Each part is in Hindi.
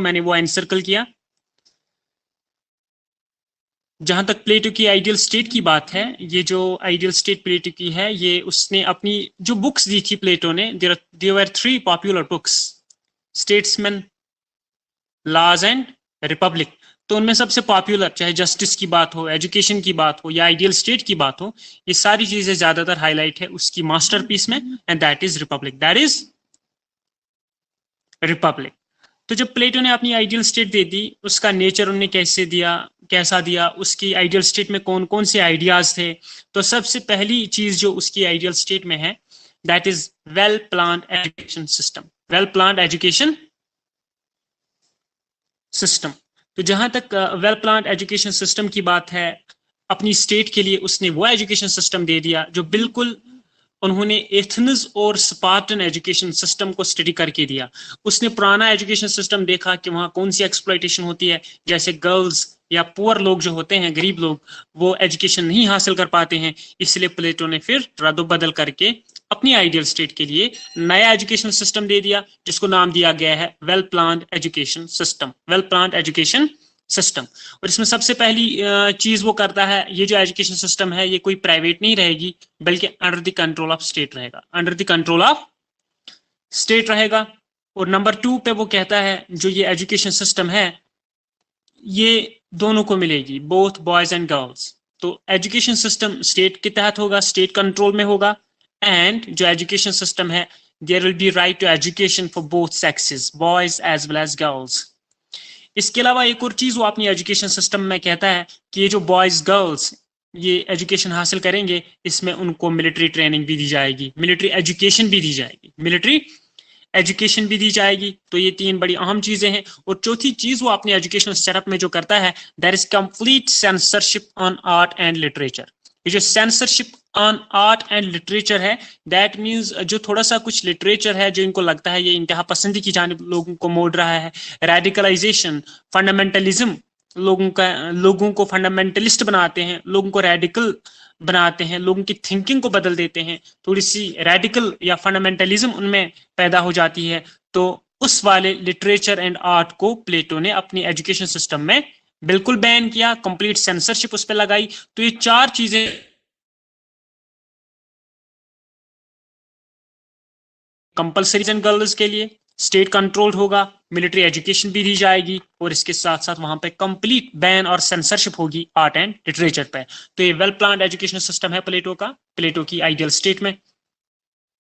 मैंने वो एनसर्कल किया। जहां तक प्लेटो की आइडियल स्टेट की बात है, ये जो आइडियल स्टेट प्लेटो की है, ये उसने अपनी जो बुक्स दी थी प्लेटो ने, there were 3 popular books, Statesman, Laws and Republic. तो उनमें सबसे पॉपुलर, चाहे जस्टिस की बात हो, एजुकेशन की बात हो या आइडियल स्टेट की बात हो, ये सारी चीजें ज्यादातर हाईलाइट है उसकी मास्टरपीस में, and that is Republic, that is Republic. तो जब प्लेटो ने अपनी आइडियल स्टेट दे दी, उसका नेचर उन्होंने कैसे दिया, कैसा दिया, उसकी आइडियल स्टेट में कौन कौन से आइडियाज थे, तो सबसे पहली चीज जो उसकी आइडियल स्टेट में है, that is well planned education system, well planned education system. तो जहां तक वेल प्लान्ड एजुकेशन सिस्टम की बात है, अपनी स्टेट के लिए उसने वो एजुकेशन सिस्टम दे दिया जो बिल्कुल, उन्होंने एथेंस और स्पार्टन एजुकेशन सिस्टम को स्टडी करके दिया। उसने पुराना एजुकेशन सिस्टम देखा कि वहाँ कौन सी एक्सप्लॉयटेशन होती है, जैसे गर्ल्स या पुअर लोग जो होते हैं, गरीब लोग, वो एजुकेशन नहीं हासिल कर पाते हैं। इसलिए प्लेटो ने फिर रद्द-बदल करके अपनी आइडियल स्टेट के लिए नया एजुकेशन सिस्टम दे दिया, जिसको नाम दिया गया है well planned education system, well planned education system. और इसमें सबसे पहली चीज वो करता है, ये जो एजुकेशन सिस्टम है ये कोई प्राइवेट नहीं रहेगी, बल्कि under the control of state रहेगा, under the control of state रहेगा। और नंबर 2 पे वो कहता है जो ये एजुकेशन सिस्टम है ये दोनों को मिलेगी, बोथ बॉयज एंड गर्ल्स। तो एजुकेशन सिस्टम स्टेट के तहत होगा, स्टेट कंट्रोल में होगा, एंड जो एजुकेशन सिस्टम है, there will be right to education for both sexes, boys as well as girls. इसके अलावा एक और चीज वो अपनी एजुकेशन सिस्टम में कहता है कि ये जो बॉयज गर्ल्स ये एजुकेशन हासिल करेंगे, इसमें उनको मिलिट्री ट्रेनिंग भी दी जाएगी, मिलिट्री एजुकेशन भी दी जाएगी, मिलिट्री एजुकेशन भी दी जाएगी। तो ये 3 बड़ी अहम चीजें हैं। और चौथी चीज वो अपने एजुकेशनल सेटअप में जो करता है, that is complete censorship on art and literature. ये जो censorship on art and literature है, दैट मीन्स जो थोड़ा सा कुछ लिटरेचर है जो इनको लगता है ये इंतहा पसंदी की जानिब लोगों को मोड़ रहा है, रेडिकलाइजेशन, फंडामेंटलिज्म, लोगों को फंडामेंटलिस्ट बनाते हैं, लोगों को रेडिकल बनाते हैं, लोगों की थिंकिंग को बदल देते हैं, थोड़ी सी रेडिकल या फंडामेंटलिज्म उनमें पैदा हो जाती है। तो उस वाले लिटरेचर एंड आर्ट को प्लेटो ने अपनी एजुकेशन सिस्टम में बिल्कुल बैन किया, कंप्लीट सेंसरशिप उस पर लगाई। तो ये 4 चीजें कंपलसरी गर्ल्स के लिए, स्टेट कंट्रोल्ड होगा, मिलिट्री एजुकेशन भी दी जाएगी, और इसके साथ साथ वहां पे कंप्लीट बैन और सेंसरशिप होगी आर्ट एंड लिटरेचर पे। तो ये वेल प्लान्ड एजुकेशन सिस्टम है प्लेटो का, प्लेटो की आइडियल स्टेट में।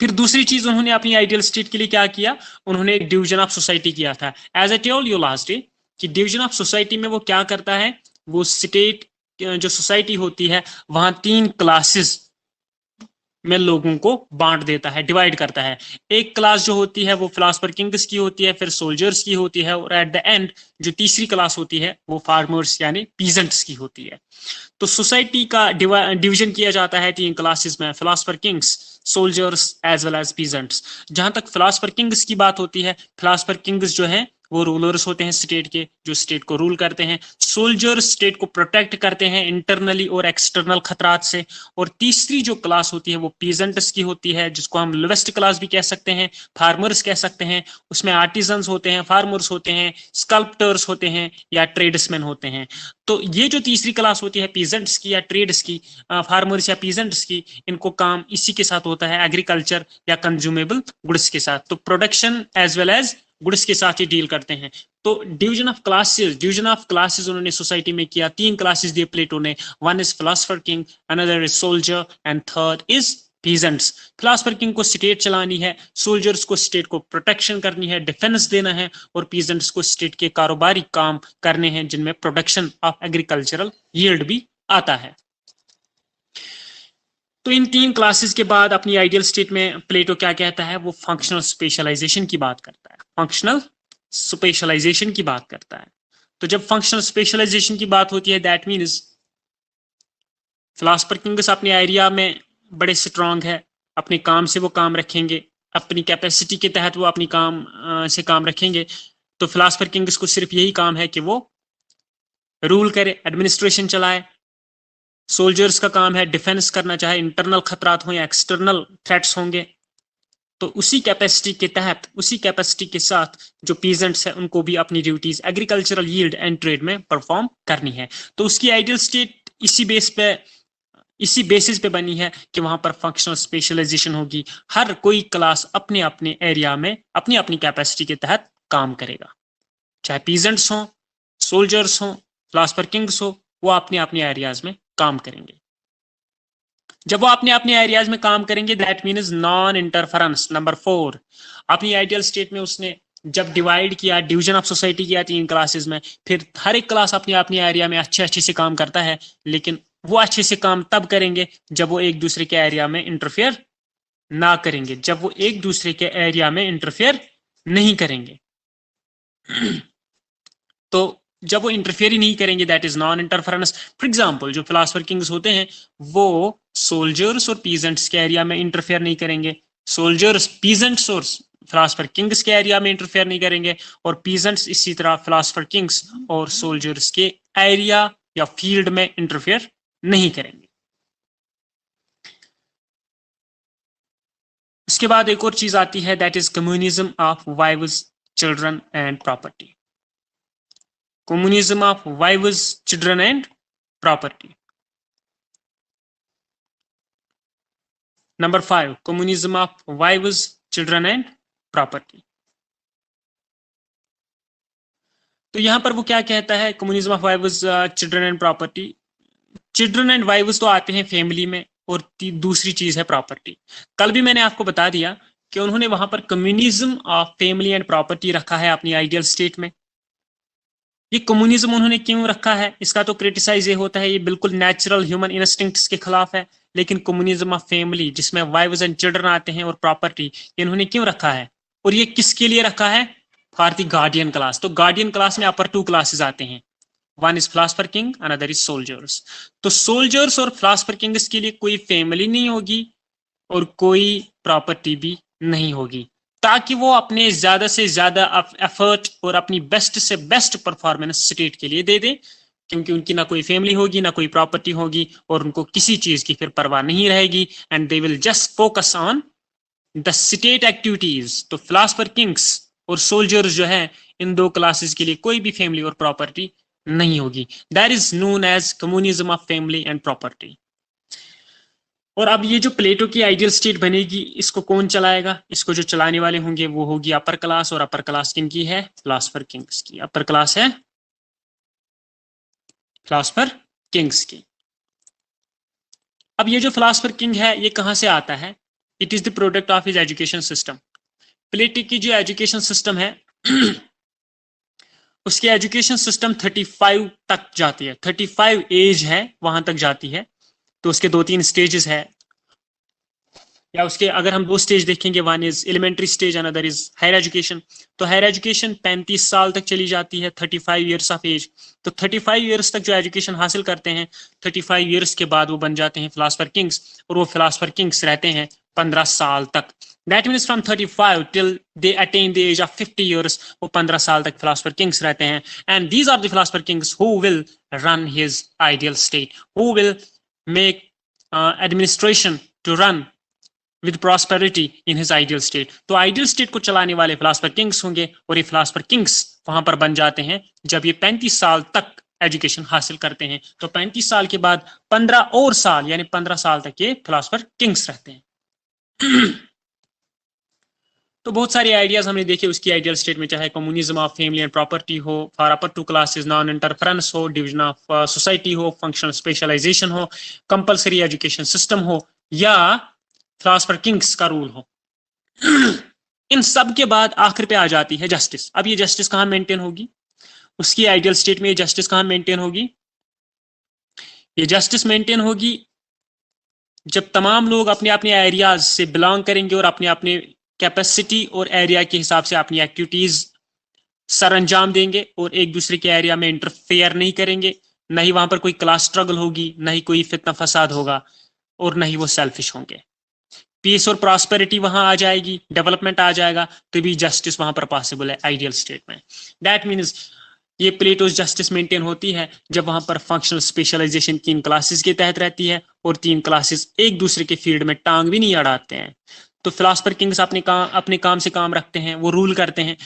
फिर दूसरी चीज उन्होंने अपनी आइडियल स्टेट के लिए क्या किया, उन्होंने एक डिवीजन ऑफ सोसाइटी किया था। As I told you last day कि डिवीजन ऑफ सोसाइटी में वो क्या करता है, वो स्टेट जो सोसाइटी होती है वहां 3 क्लासेस में लोगों को बांट देता है, डिवाइड करता है। एक क्लास जो होती है वो फिलासफर किंग्स की होती है, फिर सोल्जर्स की होती है, और एट द एंड जो तीसरी क्लास होती है वो फार्मर्स यानी पीजेंट्स की होती है। तो सोसाइटी का डिवीजन किया जाता है 3 क्लासेस में, philosopher kings, soldiers as well as peasants. जहां तक फिलासफर किंग्स की बात होती है, फिलासफर किंग्स जो है वो रूलर्स होते हैं स्टेट के, जो स्टेट को रूल करते हैं। सोल्जर्स स्टेट को प्रोटेक्ट करते हैं इंटरनली और एक्सटर्नल खतरात से। और तीसरी जो क्लास होती है वो पीजेंट्स की होती है, जिसको हम लोवेस्ट क्लास भी कह सकते हैं, फार्मर्स कह सकते हैं। उसमें आर्टिजन्स होते हैं, फार्मर्स होते हैं, स्कल्प्टर्स होते हैं या ट्रेड्समैन होते हैं। तो ये जो तीसरी क्लास होती है पीजेंट्स की या ट्रेड्स की, फार्मर्स या पीजेंट्स की, इनको काम इसी के साथ होता है, एग्रीकल्चर या कंज्यूमेबल गुड्स के साथ। तो production as well as goods के साथ ही डील करते हैं। तो डिवीजन ऑफ क्लासेस उन्होंने सोसाइटी में किया। 3 क्लासेस दिए प्लेटो ने, one is philosopher king, another is soldier, and third is peasants. Philosopher king को स्टेट चलानी है, सोल्जर्स को स्टेट को प्रोटेक्शन करनी है, डिफेंस देना है, और पीजेंट्स को स्टेट के कारोबारी काम करने हैं जिनमें प्रोडक्शन ऑफ एग्रीकल्चरल यील्ड भी आता है। तो इन 3 क्लासेस के बाद अपनी आइडियल स्टेट में प्लेटो क्या कहता है, वो फंक्शनल स्पेशलाइजेशन की बात करता है, फंक्शनल स्पेशलाइजेशन की बात करता है। तो जब फंक्शनल स्पेशलाइजेशन की बात होती है, दैट मीन्स फिलासफर किंग्स अपने एरिया में बड़े स्ट्रांग है, अपने काम से वो काम रखेंगे, अपनी कैपेसिटी के तहत वो अपनी काम से काम रखेंगे। तो फिलासफर किंग्स को सिर्फ यही काम है कि वो रूल करे, एडमिनिस्ट्रेशन चलाए। सोल्जर्स का काम है डिफेंस करना, चाहे इंटरनल खतरात हो या एक्सटर्नल थ्रेट्स होंगे। तो उसी कैपेसिटी के तहत, उसी कैपेसिटी के साथ जो पीजेंट्स हैं उनको भी अपनी duties agricultural yield and trade में परफॉर्म करनी है। तो उसकी आइडियल स्टेट इसी बेसिस पे बनी है कि वहां पर फंक्शनल स्पेशलाइजेशन होगी। हर कोई क्लास अपने अपने एरिया में अपनी अपनी कैपेसिटी के तहत काम करेगा, चाहे पीजेंट्स हो, सोल्जर्स हो, फिलासफर किंग्स हो, वो अपने अपने एरियाज में काम करेंगे। जब वो अपने अपने एरियाज में काम करेंगे, that means non interference. Number 4, अपनी आइडियल स्टेट में उसने जब डिवाइड किया, डिवीजन ऑफ सोसाइटी किया 3 क्लासेस में, फिर हर एक क्लास अपनी अपनी एरिया में अच्छे अच्छे से काम करता है, लेकिन वो अच्छे से काम तब करेंगे जब वो एक दूसरे के एरिया में इंटरफेयर ना करेंगे, जब वो एक दूसरे के एरिया में इंटरफेयर नहीं करेंगे। तो जब वो इंटरफेयर ही नहीं करेंगे, that is non interference. For example, जो फिलासफर किंग्स होते हैं वो सोल्जर्स और पीजेंट्स के एरिया में इंटरफेयर नहीं करेंगे, सोल्जर्स पीजेंट्स और फिलासफर किंग्स के एरिया में इंटरफेयर नहीं करेंगे, और पीजेंट्स इसी तरह फिलासफर किंग्स और सोल्जर्स के एरिया या फील्ड में इंटरफेयर नहीं करेंगे। उसके बाद एक और चीज आती है, that is communism of wives, children and property. Communism of wives, children and property. Number 5, communism of wives, children and property. तो यहां पर वो क्या कहता है, communism of wives, children and property. Children and wives तो आते हैं फैमिली में, और दूसरी चीज है प्रॉपर्टी। कल भी मैंने आपको बता दिया कि उन्होंने वहां पर communism of family and property रखा है अपनी आइडियल स्टेट में। ये कम्युनिज्म उन्होंने क्यों रखा है, इसका तो क्रिटिसाइज ये होता है ये बिल्कुल नेचुरल ह्यूमन इंस्टिंक्ट्स के खिलाफ है। लेकिन कम्युनिज्म ऑफ फैमिली, जिसमें वाइव्स एंड चिल्ड्रन आते हैं, और प्रॉपर्टी, इन्होंने क्यों रखा है, और ये किसके लिए रखा है, फॉर द गार्डियन क्लास। तो गार्डियन क्लास में अपर 2 क्लासेस आते हैं, one is philosopher king, another is soldiers. तो सोल्जर्स और फिलासफर किंग्स के लिए कोई फैमिली नहीं होगी और कोई प्रॉपर्टी भी नहीं होगी, ताकि वो अपने ज्यादा से ज्यादा एफर्ट और अपनी बेस्ट से बेस्ट परफॉर्मेंस स्टेट के लिए दे दें, क्योंकि उनकी ना कोई फैमिली होगी ना कोई प्रॉपर्टी होगी, और उनको किसी चीज की फिर परवाह नहीं रहेगी, and they will just focus on the state activities. तो फिलासफर किंग्स और सोल्जर्स जो है, इन 2 क्लासेस के लिए कोई भी फैमिली और प्रॉपर्टी नहीं होगी। That is known as communism of family and property. और अब ये जो प्लेटो की आइडियल स्टेट बनेगी, इसको कौन चलाएगा, इसको जो चलाने वाले होंगे वो होगी अपर क्लास, और अपर क्लास किनकी है, फिलासफर किंग्स की। अपर क्लास है फिलासफर किंग्स की। अब ये जो फिलासफर किंग है ये कहां से आता है, it is the product of his education system. Plato की जो एजुकेशन सिस्टम है उसकी एजुकेशन सिस्टम 35 तक जाती है, 35 एज है वहां तक जाती है। तो उसके 2-3 स्टेजेस है, या उसके अगर हम 2 स्टेज देखेंगे, one is elementary stage, another is higher education. तो हायर एजुकेशन 35 साल तक चली जाती है, 35 ईयर्स ऑफ एज। तो 35 ईयर्स तक जो एजुकेशन हासिल करते हैं, 35 ईयर्स के बाद वो बन जाते हैं फिलासफर किंग्स, और वो फिलासफर किंग्स रहते हैं 15 साल तक। That means from 35 till they attain the age of 50 years, वो 15 साल तक फिलासफर किंग्स रहते हैं। And these are the philosopher kings who will run his ideal state, who will make administration to run with prosperity in his ideal state। तो आइडियल स्टेट को चलाने वाले फिलासफर किंग्स होंगे, और ये फिलासफर किंग्स वहां पर बन जाते हैं जब ये 35 साल तक एजुकेशन हासिल करते हैं। तो 35 साल के बाद 15 और साल, यानी 15 साल तक ये फिलासफर किंग्स रहते हैं। तो बहुत सारे आइडियाज हमने देखे उसकी आइडियल स्टेट में, चाहे communism of family and property हो, for upper 2 classes, non interference हो, डिवीजन ऑफ सोसाइटी हो, फंक्शनल स्पेशलाइजेशन हो, कंपलसरी एजुकेशन सिस्टम हो, या फिलासफर किंग्स का रूल हो। इन सब के बाद आखिर पे आ जाती है जस्टिस। अब ये जस्टिस कहां मेंटेन होगी, उसकी आइडियल स्टेट में ये जस्टिस कहां मेंटेन होगी, ये जस्टिस मेंटेन होगी जब तमाम लोग अपने अपने एरियाज से बिलोंग करेंगे और अपने अपने कैपेसिटी और एरिया के हिसाब से अपनी एक्टिविटीज सर अंजाम देंगे, और एक दूसरे के एरिया में इंटरफेयर नहीं करेंगे। न ही वहां पर कोई क्लास स्ट्रगल होगी, न ही कोई फितना फसाद होगा, और न ही वो सेल्फिश होंगे। पीस और प्रॉस्पेरिटी वहां आ जाएगी, डेवलपमेंट आ जाएगा, तभी जस्टिस वहां पर पॉसिबल है आइडियल स्टेट में। दैट मीन्स ये प्लेटोस जस्टिस मेंटेन होती है जब वहां पर फंक्शनल स्पेशलाइजेशन 3 क्लासेस के तहत रहती है, और 3 क्लासेस एक दूसरे के फील्ड में टांग भी नहीं अड़ाते हैं। तो फिलासफर किंग्स अपने काम से काम रखते हैं, वो रूल करते हैं।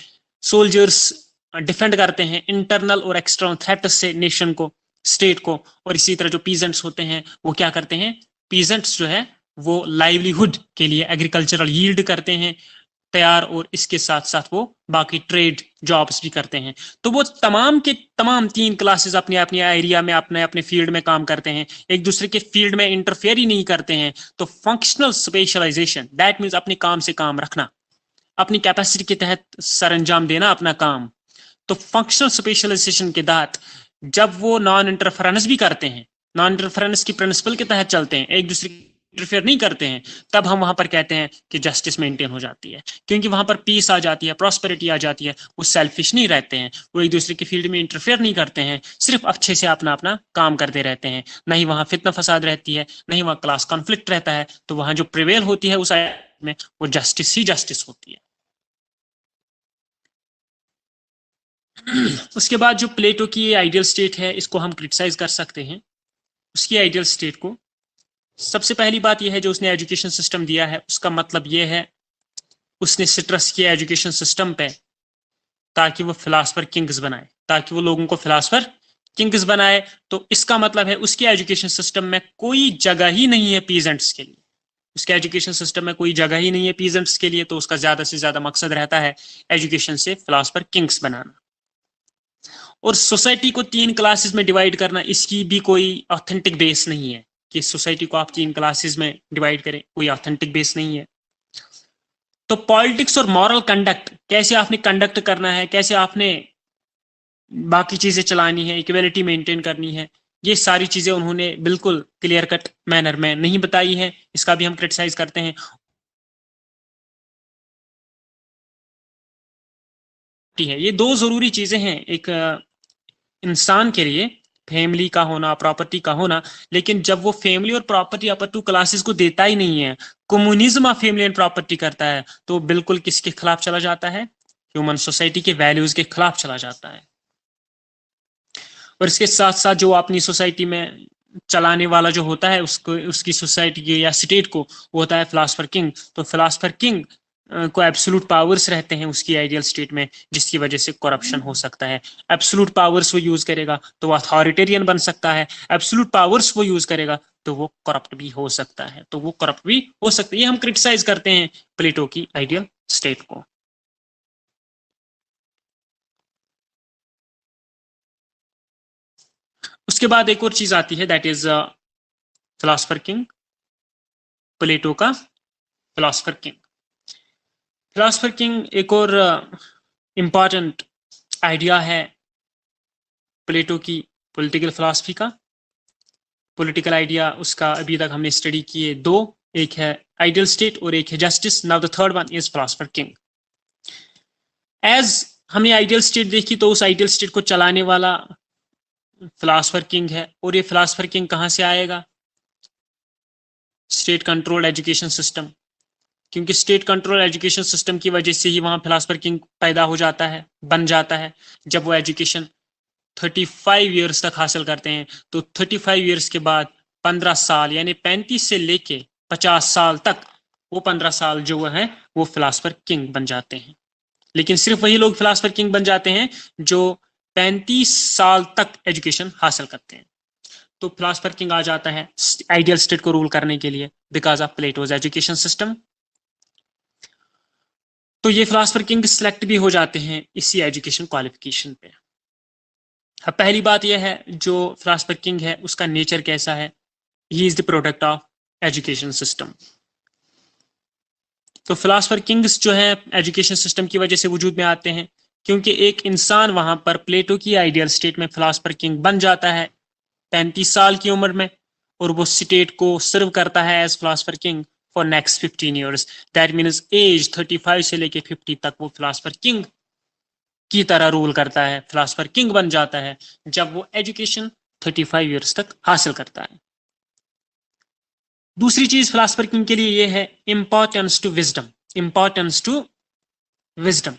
सोल्जर्स डिफेंड करते हैं इंटरनल और एक्सटर्नल थ्रेट से नेशन को, स्टेट को। और इसी तरह जो पीजेंट्स होते हैं वो क्या करते हैं, पीजेंट्स जो है वो लाइवलीहुड के लिए एग्रीकल्चरल यील्ड करते हैं तैयार, और इसके साथ साथ वो बाकी ट्रेड जॉब्स भी करते हैं। तो वो तमाम के तमाम 3 क्लासेस अपने अपने एरिया में अपने अपने फील्ड में काम करते हैं, एक दूसरे के फील्ड में इंटरफेयर ही नहीं करते हैं। तो फंक्शनल स्पेशलाइजेशन दैट मीन्स अपने काम से काम रखना, अपनी कैपेसिटी के तहत सरंजाम देना अपना काम। तो फंक्शनल स्पेशलाइजेशन के तहत जब वो नॉन इंटरफेरेंस भी करते हैं, नॉन इंटरफेरेंस की प्रिंसिपल के तहत चलते हैं, एक दूसरे इंटरफेयर नहीं करते हैं, तब हम वहां पर कहते हैं कि जस्टिस मेंटेन हो जाती है, क्योंकि वहां पर पीस आ जाती है, प्रॉस्पेरिटी आ जाती है। वो सेल्फिश नहीं रहते हैं, वो एक दूसरे की फील्ड में इंटरफेयर नहीं करते हैं, सिर्फ अच्छे से अपना अपना काम करते रहते हैं। नहीं वहां फितना फसाद रहती है, नहीं वहां क्लास कॉन्फ्लिक्ट रहता है। तो वहां जो प्रिवेल होती है उस में वो जस्टिस ही जस्टिस होती है। उसके बाद जो प्लेटो की आइडियल स्टेट है, इसको हम क्रिटिसाइज कर सकते हैं। उसकी आइडियल स्टेट को सबसे पहली बात यह है, जो उसने एजुकेशन सिस्टम दिया है उसका मतलब यह है उसने स्ट्रेस किया एजुकेशन सिस्टम पे ताकि वो फिलासफर किंग्स बनाए, ताकि वो लोगों को फिलासफर किंग्स बनाए। तो इसका मतलब है उसके एजुकेशन सिस्टम में कोई जगह ही नहीं है पीजेंट्स के लिए, उसके एजुकेशन सिस्टम में कोई जगह ही नहीं है पीजेंट्स के लिए। तो उसका ज्यादा से ज्यादा मकसद रहता है एजुकेशन से फिलासफर किंग्स बनाना। और सोसाइटी को 3 क्लासेस में डिवाइड करना, इसकी भी कोई ऑथेंटिक बेस नहीं है कि सोसाइटी को आप 3 क्लासेस में डिवाइड करें, कोई ऑथेंटिक बेस नहीं है। तो पॉलिटिक्स और मॉरल कंडक्ट, कैसे आपने कंडक्ट करना है, कैसे आपने बाकी चीजें चलानी है, इक्वलिटी मेंटेन करनी है, ये सारी चीजें उन्होंने बिल्कुल क्लियर कट मैनर में नहीं बताई है। इसका भी हम क्रिटिसाइज करते हैं। ये 2 जरूरी चीजें हैं एक इंसान के लिए, फैमिली का होना, प्रॉपर्टी का होना। लेकिन जब वो फैमिली और प्रॉपर्टी अपर 2 क्लासेस को देता ही नहीं है, communism of family and property करता है, तो बिल्कुल किसके खिलाफ चला जाता है, ह्यूमन सोसाइटी के वैल्यूज के खिलाफ चला जाता है। और इसके साथ साथ जो अपनी सोसाइटी में चलाने वाला जो होता है उसको, उसकी सोसाइटी के या स्टेट को, वो होता है फिलासफर किंग। तो फिलासफर किंग को एब्सोल्यूट पावर्स रहते हैं उसकी आइडियल स्टेट में, जिसकी वजह से करप्शन हो सकता है। एब्सोल्यूट पावर्स वो यूज करेगा तो वो अथॉरिटेरियन बन सकता है, एब्सोल्यूट पावर्स वो यूज करेगा तो वो करप्ट भी हो सकता है, तो वो करप्ट भी हो सकता है। ये हम क्रिटिसाइज करते हैं प्लेटो की आइडियल स्टेट को। उसके बाद एक और चीज आती है, दैट इज फिलासफर किंग, प्लेटो का फिलासफर किंग। फिलासफर किंग एक और इंपॉर्टेंट आइडिया है प्लेटो की पॉलिटिकल फिलॉसफी का। पॉलिटिकल आइडिया उसका अभी तक हमने स्टडी किए 2, एक है आइडियल स्टेट और एक है justice. Now the third one is philosopher king. As हमने आइडियल स्टेट देखी तो उस आइडियल स्टेट को चलाने वाला फिलॉसफर किंग है। और ये फिलॉसफर किंग कहां से आएगा, स्टेट कंट्रोल्ड एजुकेशन सिस्टम, क्योंकि स्टेट कंट्रोल एजुकेशन सिस्टम की वजह से ही वहां फिलॉसफर किंग पैदा हो जाता है, बन जाता है। जब वो एजुकेशन 35 ईयर्स तक हासिल करते हैं, तो 35 ईयर्स के बाद 15 साल यानी 35 से लेके 50 साल तक, वो 15 साल जो है वो फिलॉसफर किंग बन जाते हैं। लेकिन सिर्फ वही लोग फिलॉसफर किंग बन जाते हैं जो 35 साल तक एजुकेशन हासिल करते हैं। तो फिलॉसफर किंग आ जाता है आइडियल स्टेट को रूल करने के लिए because of Plato's education system. तो ये फिलॉसफर किंग सिलेक्ट भी हो जाते हैं इसी एजुकेशन क्वालिफिकेशन पे। अब पहली बात यह है, जो फिलॉसफर किंग है उसका नेचर कैसा है, he is the product of education system. तो फिलॉसफर किंग्स जो है एजुकेशन सिस्टम की वजह से वजूद में आते हैं, क्योंकि एक इंसान वहां पर प्लेटो की आइडियल स्टेट में फिलॉसफर किंग बन जाता है 35 साल की उम्र में, और वो स्टेट को सर्व करता है as philosopher king for next 15 years. That means as 35 से लेके 50 तक वो फिलॉसफर किंग की तरह रूल करता है, फिलॉसफर किंग बन जाता है जब वो एजुकेशन 35 ईयर्स तक हासिल करता है। दूसरी चीज फिलॉसफर किंग के लिए ये है importance to wisdom, importance to wisdom.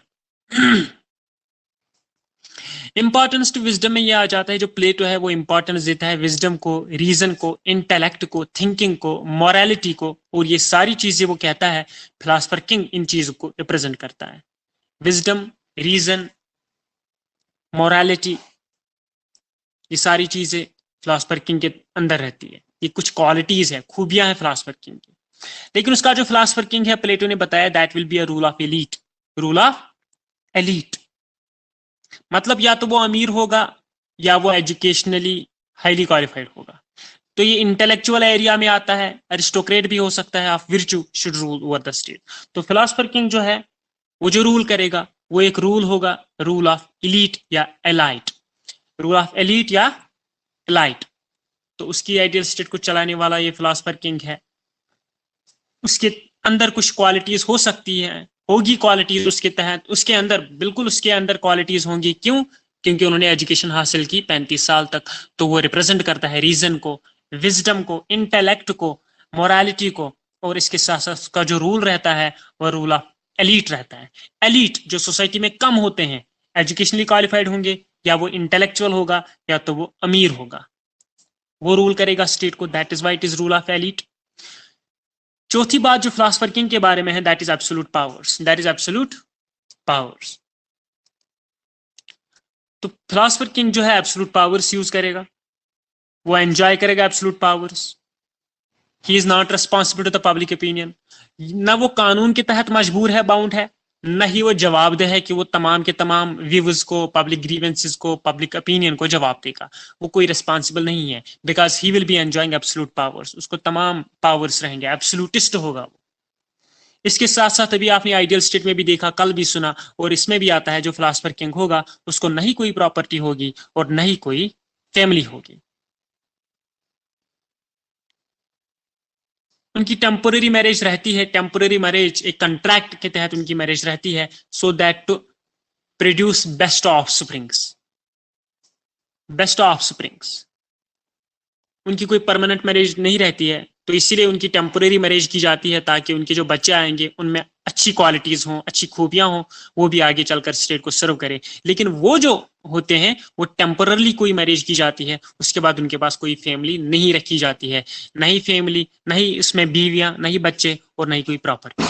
Importance to wisdom में ये आ जाता है, जो प्लेटो है वो इंपॉर्टेंस देता है विजडम को, रीजन को, इंटेलेक्ट को, थिंकिंग को, मोरालिटी को, और ये सारी चीजें वो कहता है फिलोसफर किंग इन चीजों को रिप्रेजेंट करता है। विजडम, रीजन, मोरालिटी, ये सारी चीजें फिलोसफर किंग के अंदर रहती है। ये कुछ क्वालिटीज है, खूबियां हैं फिलोसफर किंग की। लेकिन उसका जो फिलोसफर किंग है प्लेटो ने बताया that will be a rule of elite. Rule of elite मतलब या तो वो अमीर होगा या वो एजुकेशनली हाईली क्वालिफाइड होगा। तो ये इंटेलेक्चुअल एरिया में आता है। अरिस्टोक्रेट भी हो सकता है, of विर्चू should rule over the state. तो फिलोसफर किंग जो है वो जो रूल करेगा वो एक रूल होगा, रूल ऑफ एलीट या एलाइट। रूल ऑफ एलीट या एलाइट। तो उसकी आइडियल स्टेट को चलाने वाला ये फिलोसफर किंग है। उसके अंदर कुछ क्वालिटीज हो सकती है, होगी क्वालिटीज उसके तहत, उसके अंदर बिल्कुल उसके अंदर क्वालिटीज होंगी। क्यों? क्योंकि उन्होंने एजुकेशन हासिल की 35 साल तक। तो वो रिप्रेजेंट करता है रीजन को, विजडम को, इंटेलेक्ट को, मोरालिटी को, और इसके साथ साथ उसका जो रूल रहता है वह रूल ऑफ एलीट रहता है। एलीट जो सोसाइटी में कम होते हैं, एजुकेशनली क्वालिफाइड होंगे, या वो इंटेलेक्चुअल होगा या तो वो अमीर होगा, वो रूल करेगा स्टेट को। That is why it is rule of elite. चौथी बात जो फिलोसफर किंग के बारे में है that is absolute powers. That is absolute powers. तो फिलोसफर किंग जो है एब्सोल्यूट पावर्स यूज करेगा, वो एंजॉय करेगा absolute powers. He is not responsible to the public opinion. ना वो कानून के तहत मजबूर है, बाउंड है, न ही वो जवाबदेह है कि वो तमाम के तमाम व्यूज को, पब्लिक ग्रीवेंसेस को, पब्लिक ओपिनियन को जवाब देगा। वो कोई रिस्पॉन्सिबल नहीं है, because he will be enjoying absolute powers. उसको तमाम पावर्स रहेंगे, एब्सोल्यूटिस्ट होगा वो। इसके साथ साथ अभी आपने आइडियल स्टेट में भी देखा, कल भी सुना, और इसमें भी आता है जो फिलोसफर किंग होगा उसको नहीं कोई प्रॉपर्टी होगी और नहीं कोई फैमिली होगी। उनकी टेम्पोररी मैरिज रहती है। टेम्पोररी मैरिज एक कंट्रैक्ट के तहत उनकी मैरिज रहती है, so that to produce best offsprings. Best offsprings. उनकी कोई परमानेंट मैरिज नहीं रहती है, तो इसीलिए उनकी टेम्पोररी मैरिज की जाती है ताकि उनके जो बच्चे आएंगे उनमें अच्छी क्वालिटीज हों, अच्छी खूबियां हों, वो भी आगे चलकर स्टेट को सर्व करें। लेकिन वो जो होते हैं वो टेम्पोररली कोई मैरिज की जाती है, उसके बाद उनके पास कोई फैमिली नहीं रखी जाती है। नहीं फैमिली, नहीं इसमें बीवियां, नहीं बच्चे, और नहीं कोई प्रॉपर्टी।